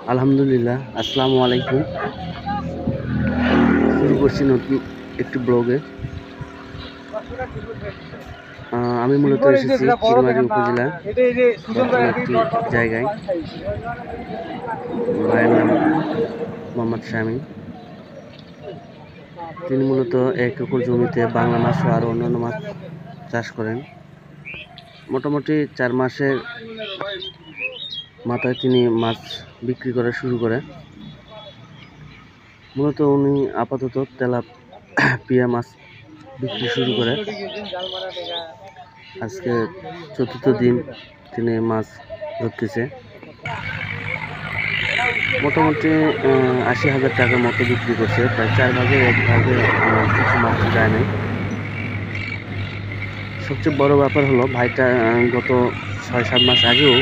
আলহামদুলিল্লাহ, আসসালামু আলাইকুম। শুরু করছি নতুন একটি ব্লগে। আমি মূলত এসেছি চিলমারী উপজেলার একটি জায়গায়। ভাইয়ের নাম মোহাম্মদ শামীম। তিনি মূলত 1 একর জমিতে বাংলা মাছ ও আরও অন্যান্য মাছ চাষ করেন। মোটামুটি 4 মাসের মাথায় তিনি মাছ বিক্রি করা শুরু করে। মূলত উনি আপাতত তেলাপিয়া মাছ বিক্রি শুরু করে। আজকে 4র্থ দিন তিনি মাছ ধরতেছে। মোটামুটি 80,000 টাকার মতো বিক্রি করছে। প্রায় 4 ভাগের 1 ভাগে কিছু মাছ যায় নাই। সবচেয়ে বড় ব্যাপার হলো ভাইটা গত 6-7 মাস আগেও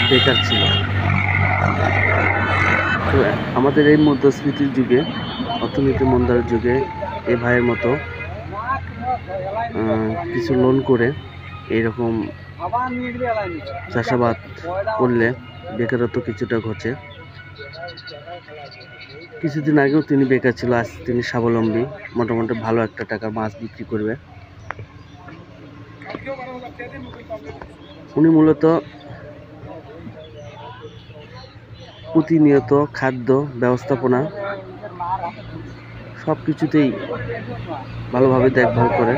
বেকার ছিল। তো আমাদের এই মুদ্রাস্ফীতির যুগে, অর্থনীতি মন্দার যুগে এই ভাইয়ের মতো কিছু লোন করে এইরকম চাষাবাদ করলে বেকারত্ব কিছুটা ঘটে। কিছুদিন আগেও তিনি বেকার ছিল, আজ তিনি স্বাবলম্বী। মোটামুটি ভালো একটা টাকার মাছ বিক্রি করবে। উনি মূলত প্রতিনিয়ত খাদ্য ব্যবস্থাপনা সব কিছুতেই ভালোভাবে দেখভাল করে।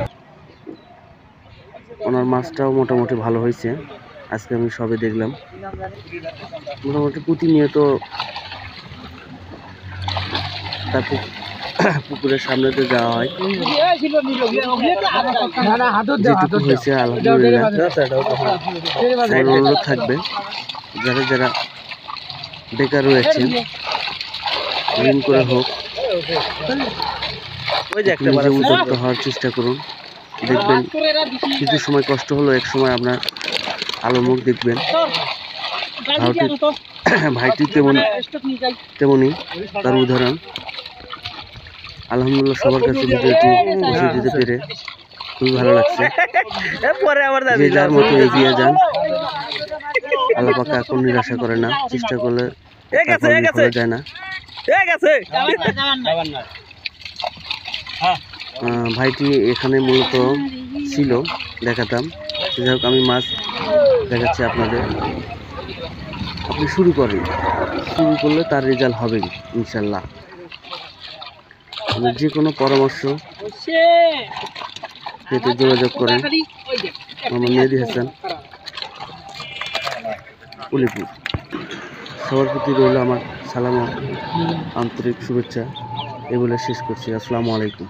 ওনার মাছটাও মোটামুটি ভালো হয়েছে। আজকে আমি সবে দেখলাম। মোটামুটি প্রতিনিয়ত তার পুকুরের সামনে দিয়ে যাওয়া হয়। যেটুকু হয়েছে আলহামদুলিল্লাহ। তাই অনুরোধ থাকবে, যারা যারা বেকার রয়েছেন, ঋণ করে হোক নিজে উদ্যোক্তা হওয়ার চেষ্টা করুন। দেখবেন কিছু সময় কষ্ট হলো, এক সময় আপনার আলো মুখ দেখবেন। ভাইটি তেমনি তার উদাহরণ। আলহামদুলিল্লাহ, সবার কাছে ভিডিওটি পৌঁছে দিতে পেরে খুবই ভালো লাগছে। যে যার মতো এগিয়ে যান। আল্লাহ পাক এখন নিরাশা করে না, চেষ্টা করলে বিফলে যায় না। ভাইটি এখানে মূলত ছিল, দেখাতাম। যাই হোক, আমি মাছ দেখাচ্ছি আপনাদের। আপনি শুরু করেন, শুরু করলে তার রেজাল্ট হবে ইনশাল্লাহ। যে কোনো পরামর্শ পেতে যোগাযোগ করেন। মোহাম্মদ মেহেদী হাসান, উলিপুর। সবার প্রতি রইল আমার সালাম ও আন্তরিক শুভেচ্ছা। এগুলো শেষ করছি। আসসালামু আলাইকুম।